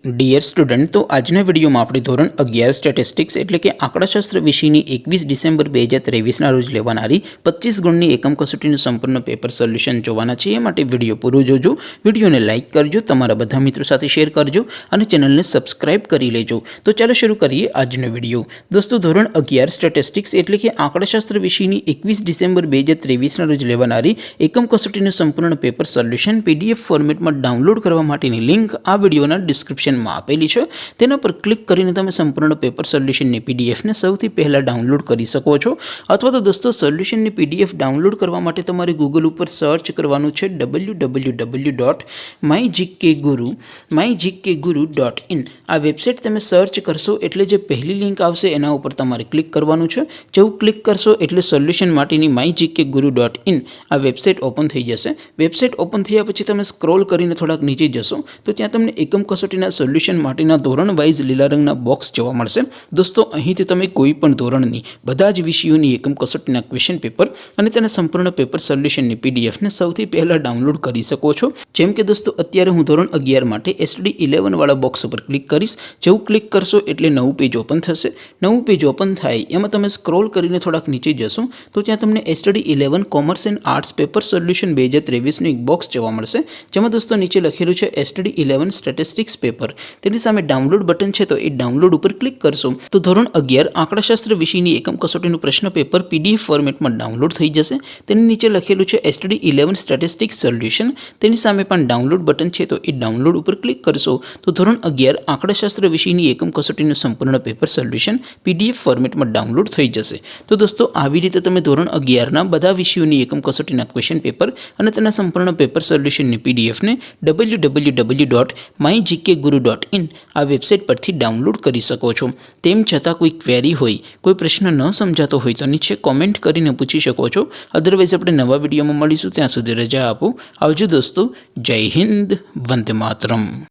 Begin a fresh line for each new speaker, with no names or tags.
Dear student, तो આજના વિડીયોમાં આપણે ધોરણ 11 સ્ટેટિસ્ટિક્સ એટલે કે આંકડાશાસ્ત્ર વિષયની 21 ડિસેમ્બર 2023ના રોજ લેવાનારી 25 ગુણની એકમ કસોટીનું સંપૂર્ણ પેપર સોલ્યુશન જોવાના છે। એ માટે વિડીયો પૂરો જોજો, વિડીયોને લાઇક કરજો, તમારા બધા મિત્રો સાથે શેર કરજો અને ચેનલને સબસ્ક્રાઇબ કરી લેજો। તો ચાલો શરૂ કરીએ આજનો વિડીયો। દોસ્તો, ધોરણ 11 સ્ટેટિસ્ટિક્સ એટલે કે આંકડાશાસ્ત્ર વિષયની 21 ડિસેમ્બર 2023ના રોજ લેવાનારી એકમ કસોટીનું સંપૂર્ણ પેપર સોલ્યુશન PDF ફોર્મેટમાં ડાઉનલોડ કરવા માટેની લિંક આ વિડીયોના ડિસ્ક્રિપ્શન में आपेली है। तेना पर क्लिक करीने तमे संपूर्ण पेपर सोल्यूशन ની PDF ने સૌથી પહેલા ડાઉનલોડ કરી શકો છો। અથવા તો દોસ્તો, સોલ્યુશન ની PDF ડાઉનલોડ કરવા માટે તમારે ગૂગલ ઉપર સર્ચ કરવાનું છે www.mygkguru.in। આ વેબસાઇટ તમે સર્ચ કરશો એટલે જે પહેલી લિંક આવશે એના ઉપર તમારે ક્લિક કરવાનું છે। જેવું ક્લિક કરશો એટલે સોલ્યુશન માટેની mygkguru.in આ વેબસાઇટ ઓપન થઈ જશે। વેબસાઇટ ઓપન થયા પછી તમે સ્ક્રોલ કરીને થોડાક નીચે જશો તો ત્યાં તમને એકમ કસોટીના સોલ્યુશન માટેના ધોરણ વાઇઝ લીલા રંગના બોક્સ જોવા મળશે। દોસ્તો, અહીંથી તમે કોઈ પણ ધોરણની બધા જ વિષયોની એકમ કસોટીના ક્વેશ્ચન પેપર અને તેના સંપૂર્ણ પેપર સોલ્યુશનની PDF ને સૌથી પહેલા ડાઉનલોડ કરી શકો છો। જેમ કે દોસ્તો, અત્યારે હું ધોરણ 11 માટે STD 11 વાળા બોક્સ ઉપર ક્લિક કરીશ। જેવું ક્લિક કરશો એટલે નવું પેજ ઓપન થશે। નવું પેજ ઓપન થાય એમાં તમે સ્ક્રોલ કરીને થોડાક નીચે જશો તો ત્યાં તમને STD 11 commerce and arts paper solution 2023નું એક બોક્સ જોવા મળશે। જેમાં દોસ્તો નીચે લખેલું છે STD 11 સ્ટેટિસ્ટિક્સ પેપર। તેની સામે ડાઉનલોડ બટન છે તો એ ડાઉનલોડ ઉપર ક્લિક કરશો તો ધોરણ 11 આંકડાશાસ્ત્ર વિષયની એકમ કસોટીનું પ્રશ્ન પેપર PDF ફોર્મેટમાં ડાઉનલોડ થઈ જશે। તેની નીચે લખેલું છે STD 11 સ્ટેટિસ્ટિક્સ સોલ્યુશન। તેની સામે પણ ડાઉનલોડ બટન છે તો એ ડાઉનલોડ ઉપર ક્લિક કરશો તો ધોરણ 11 આંકડાશાસ્ત્ર વિષયની એકમ કસોટીનું સંપૂર્ણ પેપર સોલ્યુશન PDF ફોર્મેટમાં ડાઉનલોડ થઈ જશે। તો દોસ્તો, આવી રીતે તમે ધોરણ 11ના બધા વિષયોની એકમ કસોટીના ક્વેશ્ચન પેપર અને તેના સંપૂર્ણ પેપર સોલ્યુશનની PDF ને www.mygkguru.in આ વેબસાઇટ પરથી ડાઉનલોડ કરી શકો છો। તેમ છતાં કોઈ ક્વેરી હોય, કોઈ પ્રશ્ન ન સમજાતો હોય તો નીચે કોમેન્ટ કરીને પૂછી શકો છો। અધરવાઇઝ આપણે નવા વિડીયોમાં મળીશું, ત્યાં સુધી રજા આપો। આવજો દોસ્તો, જય હિન્દ, વંદે માતરમ।